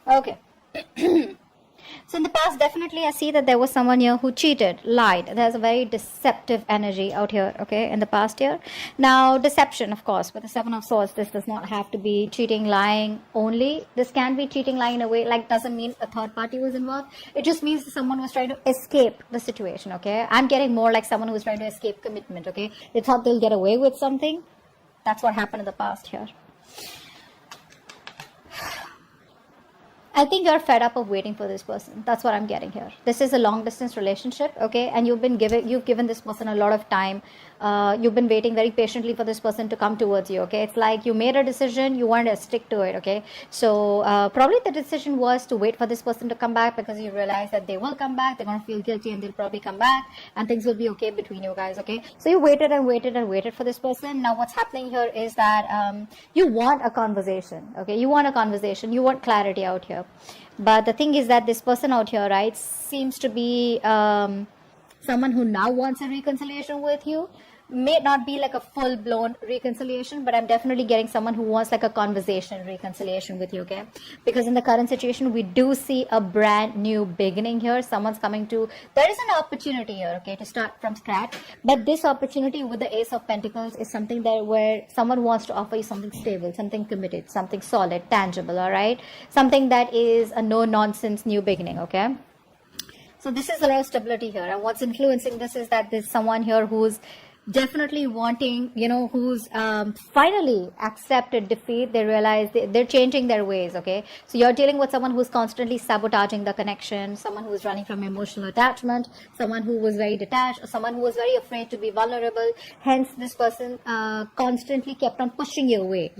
Okay. So in the past, definitely I see that there was someone here who cheated, lied. There's a very deceptive energy out here, okay, in the past year. Now, deception, of course, with the Seven of Swords, this does not have to be cheating, lying only. This can be cheating, lying in a way, like doesn't mean a third party was involved. It just means someone was trying to escape the situation, okay. I'm getting more like someone who was trying to escape commitment, okay. They thought they'll get away with something. That's what happened in the past here. I think you're fed up of waiting for this person. That's what I'm getting here. This is a long distance relationship, okay? And you've given this person a lot of time. You've been waiting very patiently for this person to come towards you, okay? It's like you made a decision, you wanted to stick to it, okay? So probably the decision was to wait for this person to come back because you realize that they will come back. They're going to feel guilty and they'll probably come back and things will be okay between you guys, okay? So you waited and waited and waited for this person. Now what's happening here is that you want a conversation, okay? You want a conversation. You want clarity out here. But the thing is that this person out here, right, seems to be someone who now wants a reconciliation with you. May not be like a full-blown reconciliation, but I'm definitely getting someone who wants like a conversation reconciliation with you, okay? Because in the current situation, we do see a brand new beginning here. Someone's coming to, there is an opportunity here, okay, to start from scratch. But this opportunity with the Ace of Pentacles is something that where someone wants to offer you something stable, something committed, something solid, tangible, all right? Something that is a no-nonsense new beginning, okay? So this is a lot of stability here. And what's influencing this is that there's someone here who's definitely wanting, who's finally accepted defeat. They realize they're changing their ways, okay? So you're dealing with someone who's constantly sabotaging the connection, someone who's running from emotional attachment, someone who was very detached, or someone who was very afraid to be vulnerable. Hence, this person constantly kept on pushing you away,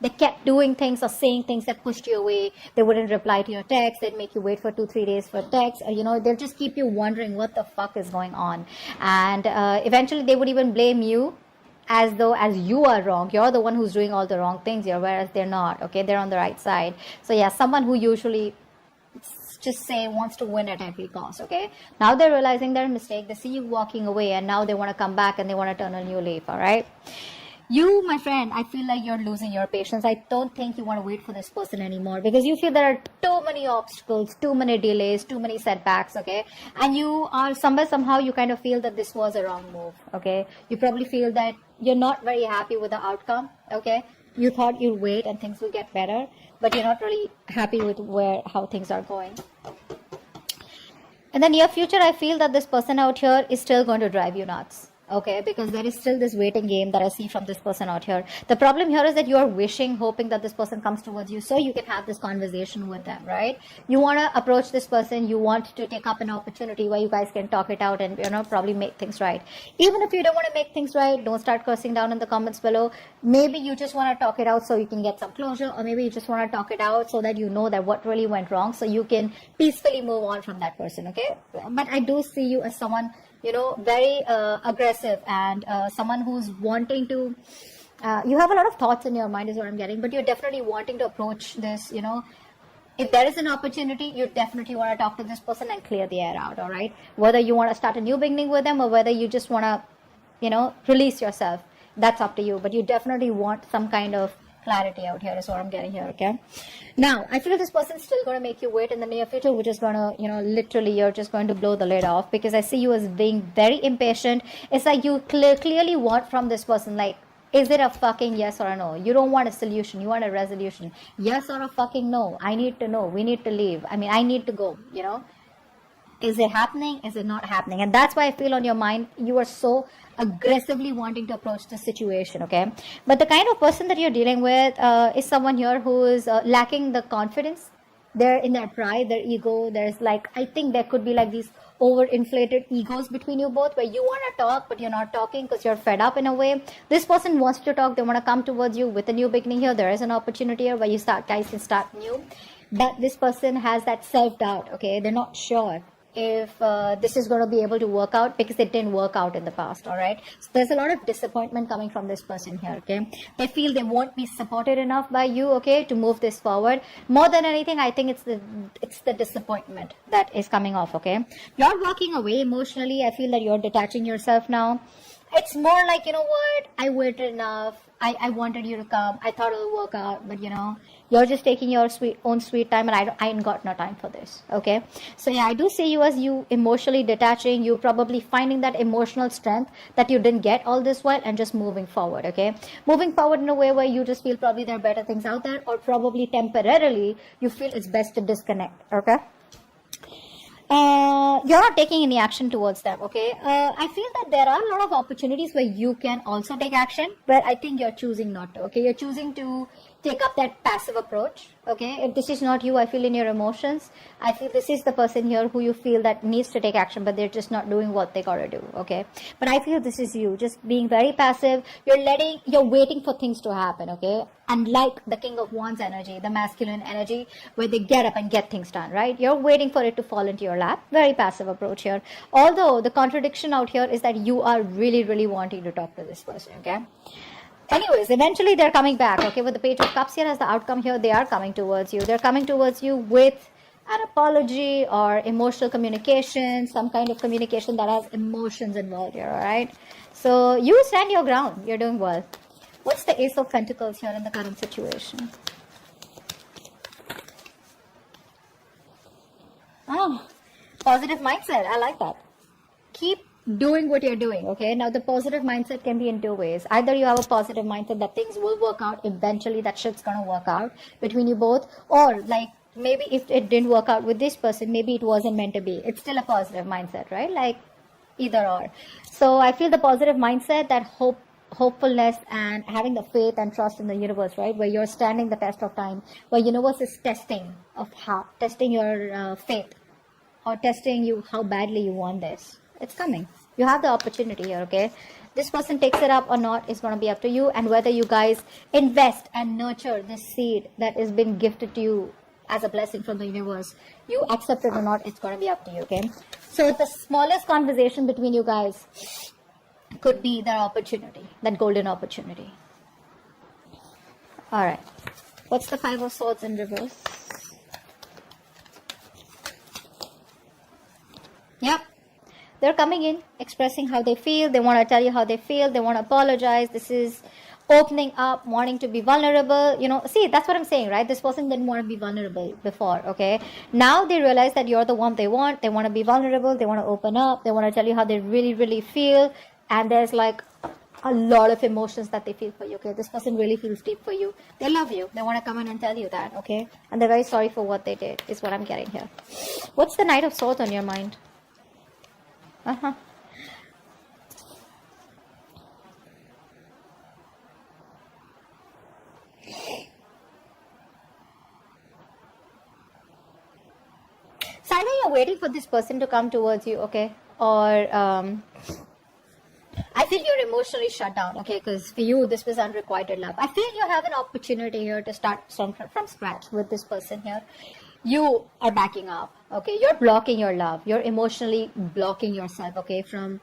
They kept doing things or saying things that pushed you away. They wouldn't reply to your text. They'd make you wait for 2-3 days for text. They'll just keep you wondering what the fuck is going on. And eventually they would even blame you as you are wrong. You're the one who's doing all the wrong things here, whereas they're not, okay? They're on the right side. So yeah, someone who usually just say wants to win at every cost, okay? Now they're realizing their mistake. They see you walking away and now they want to come back and they want to turn a new leaf, all right? You, my friend, I feel like you're losing your patience. I don't think you want to wait for this person anymore because you feel there are too many obstacles, too many delays, too many setbacks, okay? And you are somehow you kind of feel that this was a wrong move, okay? You probably feel that you're not very happy with the outcome, okay? You thought you'd wait and things will get better, but you're not really happy with how things are going. In the near future, I feel that this person out here is still going to drive you nuts. Okay, because there is still this waiting game that I see from this person out here. The problem here is that you are hoping that this person comes towards you so you can have this conversation with them, right? You want to approach this person. You want to take up an opportunity where you guys can talk it out and, probably make things right. Even if you don't want to make things right, don't start cursing down in the comments below. Maybe you just want to talk it out so you can get some closure, or maybe you just want to talk it out so that you know that what really went wrong so you can peacefully move on from that person, okay? But I do see you as someone very aggressive and someone who's wanting to, you have a lot of thoughts in your mind is what I'm getting, but you're definitely wanting to approach this, if there is an opportunity, you definitely want to talk to this person and clear the air out, all right? Whether you want to start a new beginning with them or whether you just want to, release yourself, that's up to you, but you definitely want some kind of clarity out here is what I'm getting here, okay? Now, I feel this person's still going to make you wait in the near future, which is going to, literally you're just going to blow the lid off because I see you as being very impatient. It's like you clearly want from this person, like, is it a fucking yes or a no? You don't want a solution. You want a resolution. Yes or a fucking no. I need to know. We need to leave. I mean, I need to go, Is it happening? Is it not happening? And that's why I feel on your mind, you are so aggressively wanting to approach the situation, okay? But the kind of person that you're dealing with is someone here who is lacking the confidence. They're in their pride, their ego. There's I think there could be these overinflated egos between you both where you want to talk, but you're not talking because you're fed up in a way. This person wants to talk. They want to come towards you with a new beginning here. There is an opportunity here where guys can start new. But this person has that self-doubt, okay? They're not sure if this is going to be able to work out because it didn't work out in the past, all right? So there's a lot of disappointment coming from this person here, okay? They feel they won't be supported enough by you, okay, to move this forward. More than anything, I think it's the disappointment that is coming off, okay? You're walking away emotionally. I feel that you're detaching yourself now. It's more like, I waited enough. I wanted you to come. I thought it'll work out, but you know, you're just taking your own sweet time, and I ain't got no time for this. Okay. So yeah, I do see you as you emotionally detaching, you probably finding that emotional strength that you didn't get all this while and just moving forward. Okay. Moving forward in a way where you just feel probably there are better things out there, or probably temporarily you feel it's best to disconnect. Okay. You're not taking any action towards them. Okay. I feel that there are a lot of opportunities where you can also take action, but I think you're choosing not to. Okay. You're choosing to take up that passive approach. Okay. If this is not you, I feel in your emotions, I feel this is the person here who you feel that needs to take action, but they're just not doing what they gotta do. Okay. But I feel this is you just being very passive. You're waiting for things to happen. Okay. Unlike the King of Wands energy, the masculine energy, where they get up and get things done, right? You're waiting for it to fall into your lap. Very passive approach here. Although the contradiction out here is that you are really, really wanting to talk to this person. Okay. Anyways, eventually they're coming back. Okay, with the Page of Cups here as the outcome here, they are coming towards you. They're coming towards you with an apology or emotional communication, some kind of communication that has emotions involved here. All right. So you stand your ground. You're doing well. What's the Ace of Pentacles here in the current situation? Oh, positive mindset. I like that. Keep doing what you're doing. Okay. Now the positive mindset can be in two ways. Either you have a positive mindset that things will work out eventually, that shit's gonna work out between you both, or like maybe if it didn't work out with this person, maybe it wasn't meant to be. It's still a positive mindset, right? Like either or. So I feel the positive mindset, that hopefulness and having the faith and trust in the universe, right? Where you're standing the test of time, where universe is testing your faith, or testing you how badly you want this. It's coming. You have the opportunity here, okay? This person takes it up or not is going to be up to you, and whether you guys invest and nurture this seed that has been gifted to you as a blessing from the universe, you accept it or not, it's going to be up to you, okay? So the smallest conversation between you guys could be that opportunity, that golden opportunity. All right. What's the Five of Swords in reverse? Yep. They're coming in, expressing how they feel. They want to tell you how they feel. They want to apologize. This is opening up, wanting to be vulnerable. You know, see, that's what I'm saying, right? This person didn't want to be vulnerable before, okay? Now they realize that you're the one they want. They want to be vulnerable. They want to open up. They want to tell you how they really, really feel. And there's like a lot of emotions that they feel for you, okay? This person really feels deep for you. They love you. They want to come in and tell you that, okay? And they're very sorry for what they did, is what I'm getting here. What's the Knight of Swords on your mind? Uh-huh. So either you're waiting for this person to come towards you, okay? Or I feel you're emotionally shut down, okay? Because for you, this was unrequited love. I feel you have an opportunity here to start from scratch with this person here. You are backing up, okay? You're blocking your love. You're emotionally blocking yourself, okay, from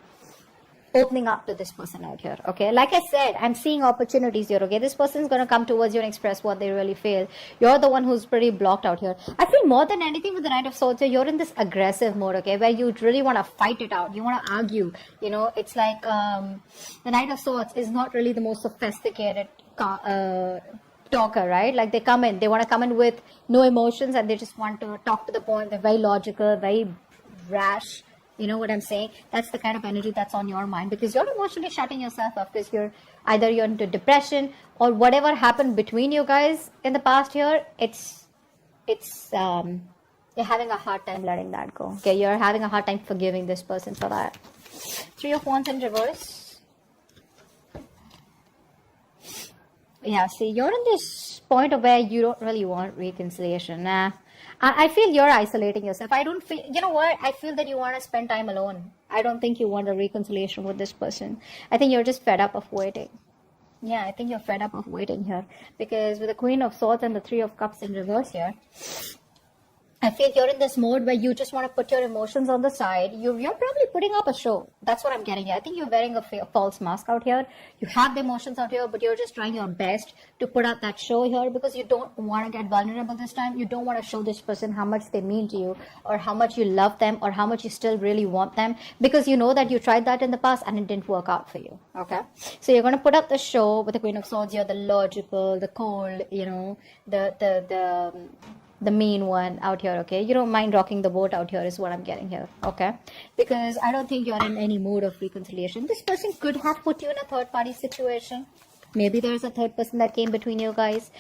opening up to this person out here, okay? Like I said, I'm seeing opportunities here, okay? This person's going to come towards you and express what they really feel. You're the one who's pretty blocked out here. I feel more than anything with the Knight of Swords, you're in this aggressive mode, okay? Where you really want to fight it out. You want to argue, you know? It's like the Knight of Swords is not really the most sophisticated talker, right? Like they want to come in with no emotions, and they just want to talk to the point. They're very logical, very rash. You know what I'm saying? That's the kind of energy that's on your mind, because you're emotionally shutting yourself up, because you're into depression, or whatever happened between you guys in the past year. You're having a hard time letting that go. Okay, you're having a hard time forgiving this person for that. Three of Wands in reverse. Yeah, see, you're in this point of where you don't really want reconciliation. Nah. I feel you're isolating yourself. I don't feel, you know what? I feel that you want to spend time alone. I don't think you want a reconciliation with this person. I think you're just fed up of waiting. Yeah, I think you're fed up of waiting here. Because with the Queen of Swords and the Three of Cups in reverse here, I feel you're in this mode where you just want to put your emotions on the side. You're probably putting up a show. That's what I'm getting here. I think you're wearing a false mask out here. You have the emotions out here, but you're just trying your best to put out that show here because you don't want to get vulnerable this time. You don't want to show this person how much they mean to you or how much you love them or how much you still really want them because you know that you tried that in the past and it didn't work out for you. Okay? So you're going to put up the show with the Queen of Swords here, the logical, the cold, you know, the mean one out here, okay? You don't mind rocking the boat out here is what I'm getting here, okay? Because I don't think you're in any mood of reconciliation. This person could have put you in a third-party situation. Maybe there's a third person that came between you guys.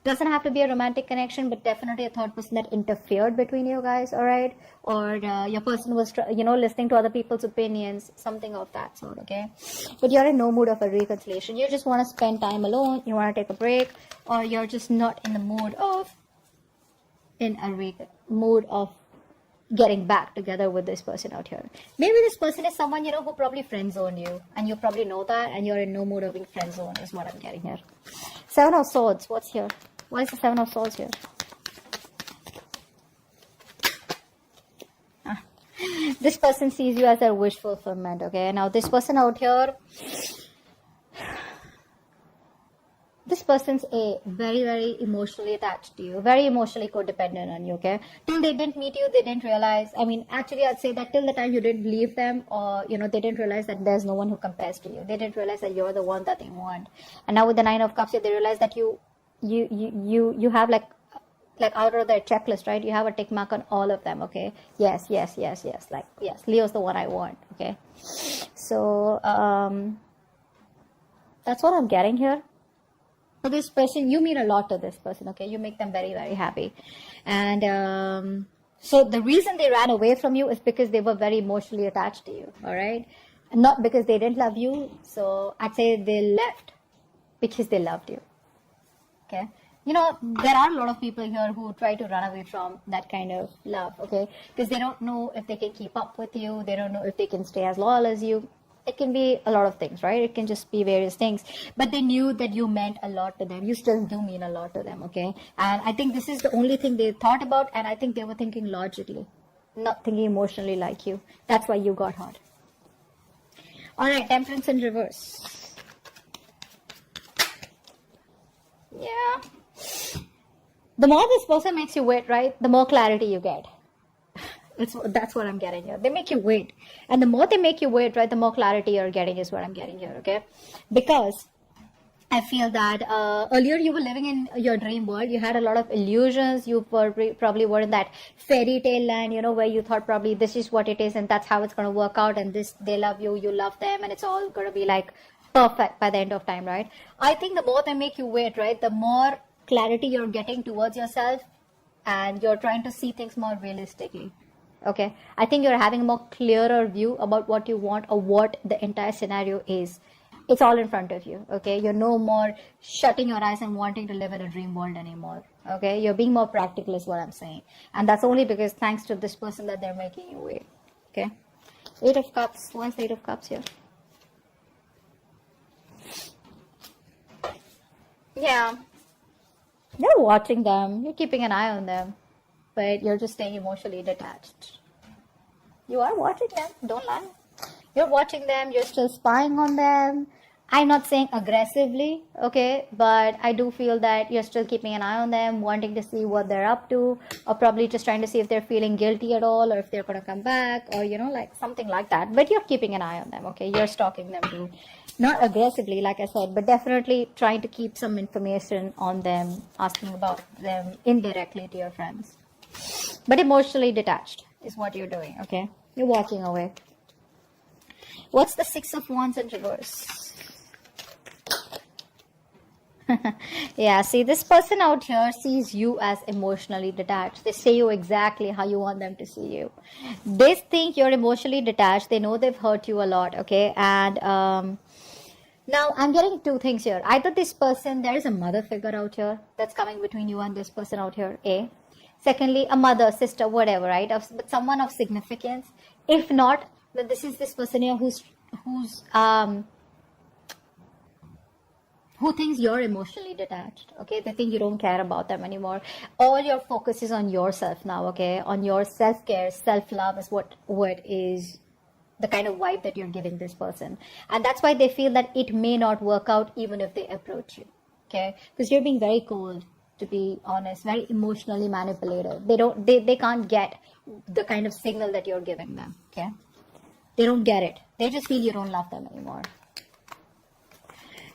Doesn't have to be a romantic connection, but definitely a third person that interfered between you guys, all right? Or your person was, you know, listening to other people's opinions, something of that sort, okay? But you're in no mood of a reconciliation. You just want to spend time alone. You want to take a break, or you're just not in the mood of mood of getting back together with this person out here. Maybe this person is someone, you know, who probably friend zoned you, and you probably know that, and you're in no mood of being friend zoned is what I'm getting here. Seven of Swords, what's here? Why is the Seven of Swords here? This person sees you as their wish fulfillment, okay? Now this person out here, this person's very, very emotionally attached to you, very emotionally codependent on you, okay? Till they didn't meet you, they didn't realize, I mean, actually, I'd say that till the time you didn't leave them or, you know, they didn't realize that there's no one who compares to you. They didn't realize that you're the one that they want. And now with the Nine of Cups here, they realize that you have like out of their checklist, right? You have a tick mark on all of them, okay? Yes. Like, yes, Leo's the one I want, okay? So, that's what I'm getting here. For this person, you mean a lot to this person, okay? You make them very, very happy. And so the reason they ran away from you is because they were very emotionally attached to you, all right? And not because they didn't love you. So I'd say they left because they loved you, okay? You know, there are a lot of people here who try to run away from that kind of love, okay? Because they don't know if they can keep up with you. They don't know if they can stay as loyal as you. It can be a lot of things, right? It can just be various things. But they knew that you meant a lot to them. You still do mean a lot to them, okay? And I think this is the only thing they thought about, and I think they were thinking logically, not thinking emotionally like you. That's why you got hurt. All right, Temperance in reverse. Yeah. The more this person makes you wait, right, the more clarity you get. That's what I'm getting here. They make you wait. And the more they make you wait, right, the more clarity you're getting is what I'm getting here, okay? Because I feel that earlier you were living in your dream world. You had a lot of illusions. You probably were in that fairy tale land, you know, where you thought probably this is what it is and that's how it's going to work out. And this, they love you, you love them, and it's all going to be like perfect by the end of time, right? I think the more they make you wait, right, the more clarity you're getting towards yourself and you're trying to see things more realistically. Okay, I think you're having a more clearer view about what you want or what the entire scenario is. It's all in front of you, okay? You're no more shutting your eyes and wanting to live in a dream world anymore, okay? You're being more practical is what I'm saying. And that's only because thanks to this person that they're making you wait, okay? Eight of Cups. Why is the Eight of Cups here? Yeah. You're watching them. You're keeping an eye on them. But you're just staying emotionally detached. You are watching them. Don't lie. You're watching them. You're still spying on them. I'm not saying aggressively, okay? But I do feel that you're still keeping an eye on them, wanting to see what they're up to, or probably just trying to see if they're feeling guilty at all, or if they're going to come back, or, you know, like something like that. But you're keeping an eye on them, okay? You're stalking them too. Not aggressively, like I said, but definitely trying to keep some information on them, asking about them indirectly to your friends. But emotionally detached is what you're doing, okay? You're walking away. What's the Six of Wands in reverse? Yeah, see, this person out here sees you as emotionally detached. They say you exactly how you want them to see you. They think you're emotionally detached. They know they've hurt you a lot, okay? And now I'm getting two things here. Either this person, there is a mother figure out here that's coming between you and this person out here, A. Secondly, a mother, sister, whatever, right? But someone of significance. If not, then this is this person here who's who thinks you're emotionally detached. Okay, they think you don't care about them anymore. All your focus is on yourself now. Okay, on your self-care, self-love is what is the kind of vibe that you're giving this person, and that's why they feel that it may not work out even if they approach you. Okay, because you're being very cold, to be honest, very emotionally manipulative. They can't get the kind of signal that you're giving them. Okay, they don't get it. They just feel you don't love them anymore.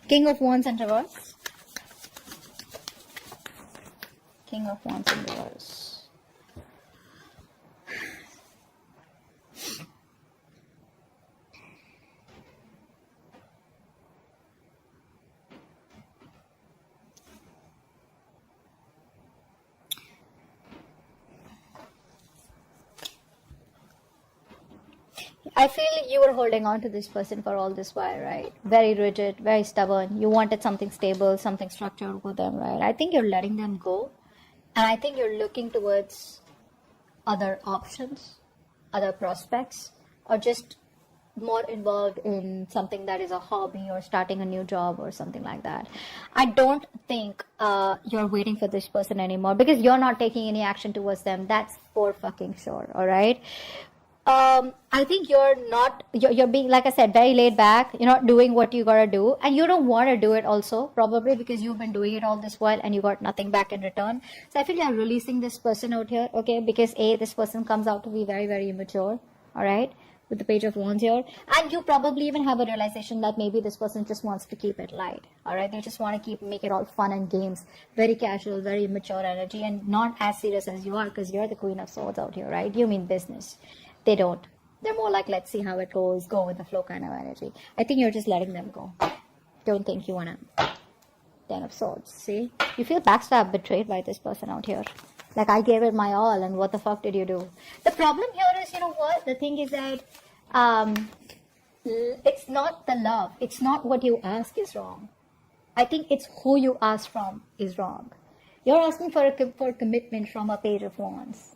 King of Wands in reverse. King of Wands in reverse. I feel you were holding on to this person for all this while, right? Very rigid, very stubborn. You wanted something stable, something structured with them, right? I think you're letting them go. And I think you're looking towards other options, other prospects, or just more involved in something that is a hobby or starting a new job or something like that. I don't think you're waiting for this person anymore because you're not taking any action towards them. That's for fucking sure, all right? I think you're being, like I said, very laid back. You're not doing what you gotta do, and you don't want to do it also, probably because you've been doing it all this while and you got nothing back in return. So I feel you're releasing this person out here, okay? Because this person comes out to be very, very immature, all right? With the Page of Wands here, and you probably even have a realization that maybe this person just wants to keep it light, all right? They just want to make it all fun and games, very casual, very immature energy, and not as serious as you are, because you're the Queen of Swords out here, right? You mean business. They don't. They're more like, let's see how it goes, go with the flow kind of energy. I think you're just letting them go. Don't think you want to. Ten of Swords, see? You feel backstabbed, betrayed by this person out here. Like, I gave it my all, and what the fuck did you do? The problem here is, you know what? The thing is that it's not the love. It's not what you ask is wrong. I think it's who you ask from is wrong. You're asking for commitment from a Page of Wands.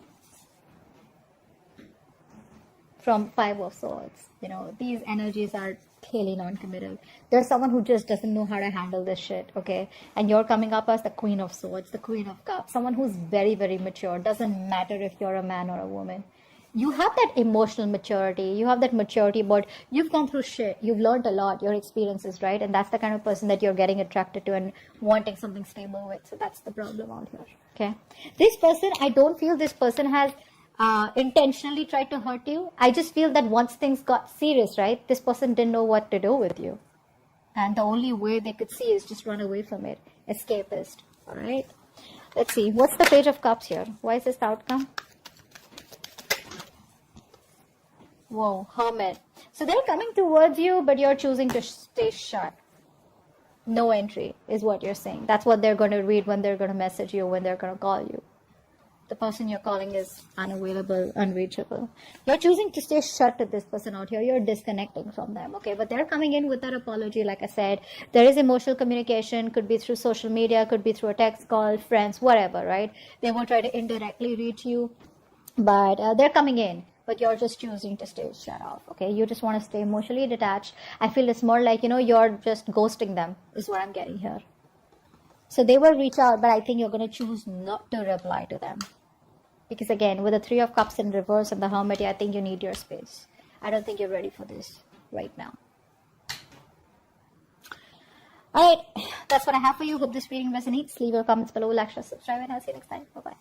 From Five of Swords. You know, these energies are clearly non-committal. There's someone who just doesn't know how to handle this shit, okay? And you're coming up as the Queen of Swords, the Queen of Cups, someone who's very, very mature. Doesn't matter if you're a man or a woman. You have that emotional maturity. You have that maturity, but you've gone through shit. You've learned a lot, your experiences, right? And that's the kind of person that you're getting attracted to and wanting something stable with. So that's the problem out here, okay? This person, I don't feel this person has intentionally tried to hurt you. I just feel that once things got serious, right, this person didn't know what to do with you. And the only way they could see is just run away from it. Escapist, all right? Let's see. What's the Page of Cups here? Why is this the outcome? Whoa, Hermit. So they're coming towards you, but you're choosing to stay shut. No entry is what you're saying. That's what they're going to read when they're going to message you, when they're going to call you. The person you're calling is unavailable, unreachable. You're choosing to stay shut to this person out here. You're disconnecting from them, okay? But they're coming in with that apology, like I said. There is emotional communication, could be through social media, could be through a text call, friends, whatever, right? They will try to indirectly reach you, but they're coming in. But you're just choosing to stay shut off, okay? You just want to stay emotionally detached. I feel it's more like, you know, you're just ghosting them, is what I'm getting here. So they will reach out, but I think you're going to choose not to reply to them. Because again, with the Three of Cups in reverse and the Hermit, I think you need your space. I don't think you're ready for this right now. Alright, that's what I have for you. Hope this reading resonates. Leave your comments below, like, share, subscribe, and I'll see you next time. Bye-bye.